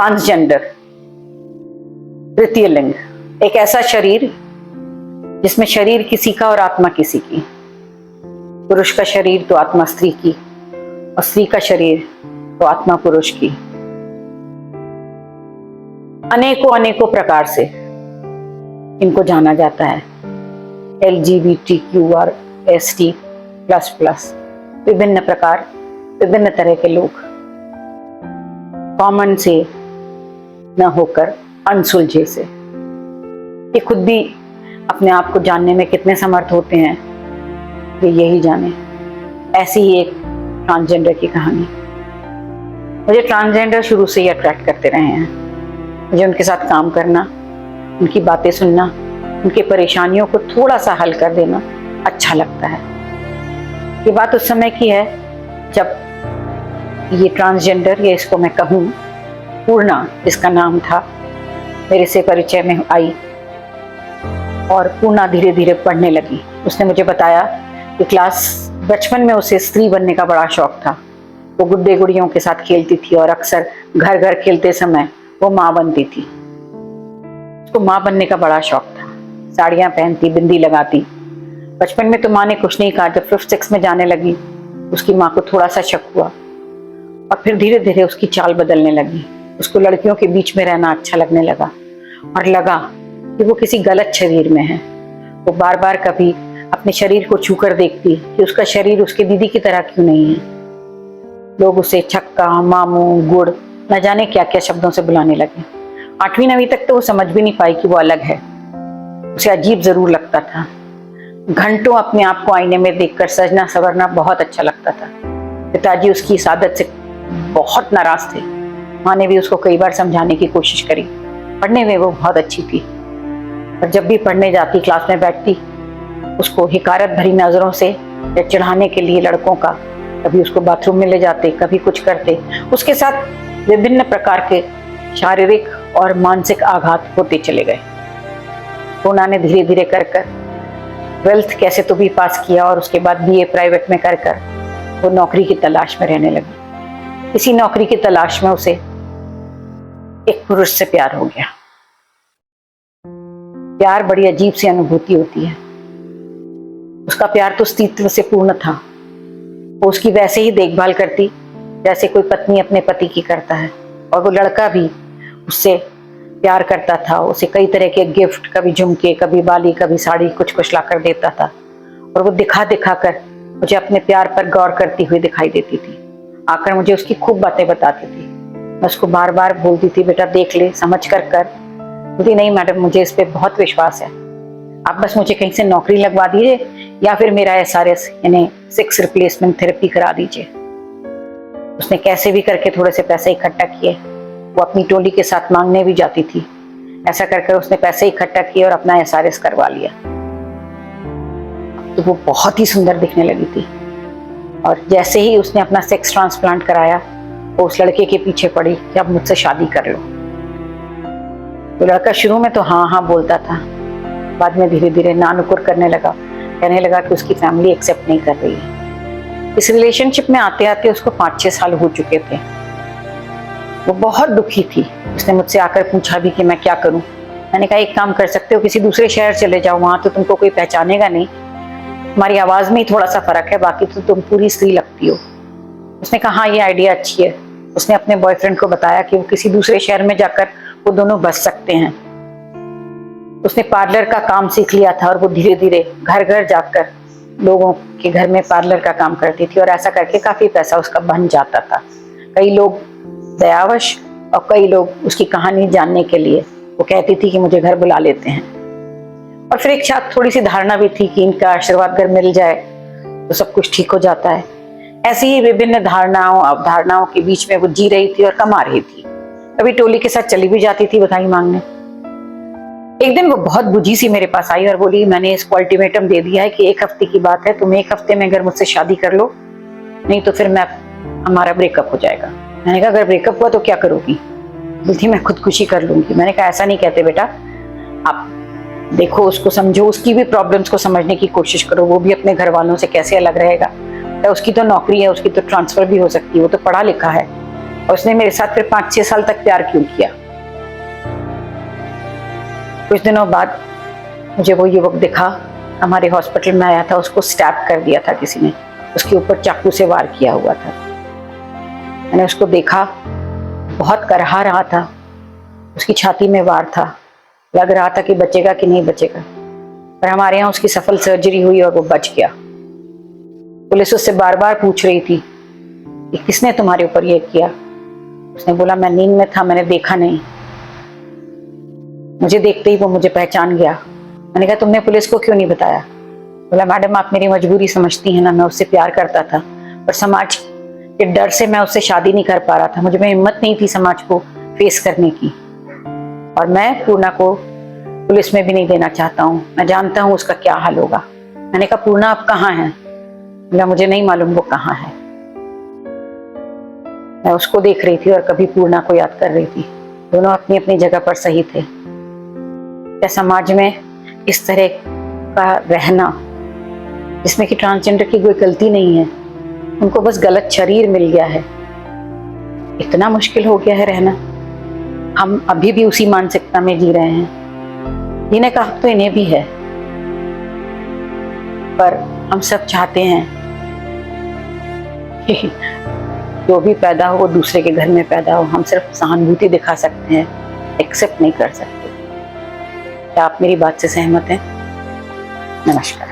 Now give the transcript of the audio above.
Transgender, तृतीय लिंग, एक ऐसा शरीर जिसमें शरीर किसी का और आत्मा किसी की। पुरुष का शरीर तो आत्मा स्त्री की, और स्त्री का शरीर तो आत्मा पुरुष की। अनेकों अनेकों प्रकार से इनको जाना जाता है। LGBTQRST++, विभिन्न प्रकार, विभिन्न तरह के लोग, कॉमन से न होकर अनसुलझे से। ये खुद भी अपने आप को जानने में कितने समर्थ होते हैं, ये यही जाने। ऐसी ही एक ट्रांसजेंडर की कहानी। मुझे ट्रांसजेंडर शुरू से ही अट्रैक्ट करते रहे हैं। मुझे उनके साथ काम करना, उनकी बातें सुनना, उनकी परेशानियों को थोड़ा सा हल कर देना अच्छा लगता है। ये बात उस समय की है जब ये ट्रांसजेंडर, या इसको मैं कहूँ पूर्णा, जिसका नाम था, मेरे से परिचय में आई। और पूर्णा धीरे धीरे पढ़ने लगी। उसने मुझे बताया कि बचपन में उसे स्त्री बनने का बड़ा शौक था। वो गुड्डे गुड़ियों के साथ खेलती थी और अक्सर घर घर खेलते समय वो माँ बनती थी। उसको माँ बनने का बड़ा शौक था। साड़ियाँ पहनती, बिंदी लगाती। बचपन में तो माँ ने कुछ नहीं कहा। जब 5th-6 में जाने लगी, उसकी माँ को थोड़ा सा शक हुआ, और फिर धीरे धीरे उसकी चाल बदलने लगी। उसको लड़कियों के बीच में रहना अच्छा लगने लगा, और लगा कि वो किसी गलत शरीर में है। वो बार बार कभी अपने शरीर को छूकर देखती कि उसका शरीर उसके दीदी की तरह क्यों नहीं है। लोग उसे छक्का, मामू, गुड़, न जाने क्या क्या शब्दों से बुलाने लगे। 8वीं 9वीं तक तो वो समझ भी नहीं पाई कि वो अलग है। उसे अजीब जरूर लगता था। घंटों अपने आप को आईने में देखकर सजना संवरना बहुत अच्छा लगता था। पिताजी उसकी इस आदत से बहुत नाराज थे। माँ ने भी उसको कई बार समझाने की कोशिश करी। पढ़ने में वो बहुत अच्छी थी, और जब भी पढ़ने जाती, क्लास में बैठती, उसको हिकारत भरी नजरों से या चिढ़ाने के लिए लड़कों का, कभी उसको बाथरूम में ले जाते, कभी कुछ करते। उसके साथ विभिन्न प्रकार के शारीरिक और मानसिक आघात होते चले गए। पूर्णा ने धीरे धीरे कर 12th कैसे तो भी पास किया, और उसके बाद BA प्राइवेट में कर वो नौकरी की तलाश में रहने लगी। इसी नौकरी की तलाश में उसे एक पुरुष से प्यार हो गया। प्यार बड़ी अजीब सी अनुभूति होती है। उसका प्यार तो अस्तित्व से पूर्ण था। वो उसकी वैसे ही देखभाल करती जैसे कोई पत्नी अपने पति की करता है, और वो लड़का भी उससे प्यार करता था। उसे कई तरह के गिफ्ट, कभी झुमके, कभी बाली, कभी साड़ी, कुछ कुछ ला कर देता था, और वो दिखा दिखा कर मुझे अपने प्यार पर गौर करती हुई दिखाई देती थी। आकर मुझे उसकी खूब बातें बताती थी। मैं उसको बार बार बोलती थी, बेटा देख ले, समझ कर कर। बोलती, नहीं मैडम, मुझे इस पे बहुत विश्वास है, आप बस मुझे कहीं से नौकरी लगवा दीजिए, या फिर मेरा SRS यानी सेक्स रिप्लेसमेंट थेरेपी करा दीजिए। उसने कैसे भी करके थोड़े से पैसे इकट्ठा किए। वो अपनी टोली के साथ मांगने भी जाती थी। ऐसा कर उसने पैसे इकट्ठा किए और अपना SRS करवा लिया। तो वो बहुत ही सुंदर दिखने लगी थी, और जैसे ही उसने अपना सेक्स ट्रांसप्लांट कराया, वो उस लड़के के पीछे पड़ी कि अब मुझसे शादी कर लो। तो लड़का शुरू में तो हाँ हाँ बोलता था, बाद में धीरे धीरे नानुकुर करने लगा, कहने लगा कि उसकी फैमिली एक्सेप्ट नहीं कर रही है। इस रिलेशनशिप में आते आते उसको 5-6 साल हो चुके थे। वो बहुत दुखी थी। उसने मुझसे आकर पूछा भी कि मैं क्या करूं। मैंने कहा, एक काम कर सकते हो, किसी दूसरे शहर चले जाओ, वहां तो तुमको कोई पहचानेगा नहीं, तुम्हारी आवाज में ही थोड़ा सा फर्क है, बाकी तो तुम पूरी स्त्री लगती हो। उसने कहा, हाँ ये आइडिया अच्छी है। उसने अपने बॉयफ्रेंड को बताया कि वो किसी दूसरे शहर में जाकर वो दोनों बस सकते हैं। उसने पार्लर का काम सीख लिया था, और वो धीरे धीरे घर घर जाकर लोगों के घर में पार्लर का काम करती थी, और ऐसा करके काफी पैसा उसका बन जाता था। कई लोग दयावश, और कई लोग उसकी कहानी जानने के लिए वो कहती थी कि मुझे घर बुला लेते हैं। और फिर एक साथ थोड़ी सी धारणा भी थी कि इनका आशीर्वाद अगर मिल जाए तो सब कुछ ठीक हो जाता है। ऐसी ही विभिन्न धारणाओं अवधारणाओं के बीच में वो जी रही थी और कमा रही थी। कभी टोली के साथ चली भी जाती थी बधाई मांगने। एक दिन वो बहुत बुझी सी मेरे पास आई और बोली, मैंने इसको अल्टीमेटम दे दिया है कि 1 हफ्ते की बात है, तुम 1 हफ्ते में अगर मुझसे शादी कर लो, नहीं तो फिर हमारा ब्रेकअप हो जाएगा। मैंने कहा, अगर ब्रेकअप हुआ तो क्या करोगी? बोलती, मैं खुदकुशी कर लूंगी। मैंने कहा, ऐसा नहीं कहते बेटा, आप देखो, उसको समझो, उसकी भी प्रॉब्लम्स को समझने की कोशिश करो। वो भी अपने घर वालों से कैसे अलग रहेगा। तो उसकी तो नौकरी है, उसकी तो ट्रांसफर भी हो सकती है, वो तो पढ़ा लिखा है। और उसने मेरे साथ फिर 5-6 साल तक प्यार क्यों किया? कुछ दिनों बाद मुझे वो युवक दिखा, हमारे हॉस्पिटल में आया था, उसको स्टैब कर दिया था किसी ने, उसके ऊपर चाकू से वार किया हुआ था। मैंने उसको देखा, बहुत करहा रहा था, उसकी छाती में वार था, लग रहा था कि बचेगा कि नहीं बचेगा, पर हमारे यहाँ उसकी सफल सर्जरी हुई और वो बच गया। पुलिस उससे बार बार पूछ रही थी कि किसने तुम्हारे ऊपर ये किया। उसने बोला मैं नींद में था, मैंने देखा नहीं। मुझे देखते ही वो मुझे पहचान गया। मैंने कहा तुमने पुलिस को क्यों नहीं बताया? बोला मैडम आप मेरी मजबूरी समझती हैं ना, मैं उससे प्यार करता था, पर समाज के डर से मैं उससे शादी नहीं कर पा रहा था, मुझे में हिम्मत नहीं थी समाज को फेस करने की, और मैं पूर्णा को पुलिस में भी नहीं देना चाहता हूँ, मैं जानता हूँ उसका क्या हाल होगा। मैंने कहा पूर्णा आप कहाँ हैं? बोला मुझे नहीं मालूम वो कहाँ है। मैं उसको देख रही थी और कभी पूर्णा को याद कर रही थी। दोनों अपनी अपनी जगह पर सही थे। क्या समाज में इस तरह का रहना, जिसमें कि ट्रांसजेंडर की कोई गलती नहीं है, उनको बस गलत शरीर मिल गया है, इतना मुश्किल हो गया है रहना। हम अभी भी उसी मानसिकता में जी रहे हैं। जीने का हक तो इन्हें भी है, पर हम सब चाहते हैं कि जो भी पैदा हो वो दूसरे के घर में पैदा हो। हम सिर्फ सहानुभूति दिखा सकते हैं, एक्सेप्ट नहीं कर सकते। क्या आप मेरी बात से सहमत हैं? नमस्कार।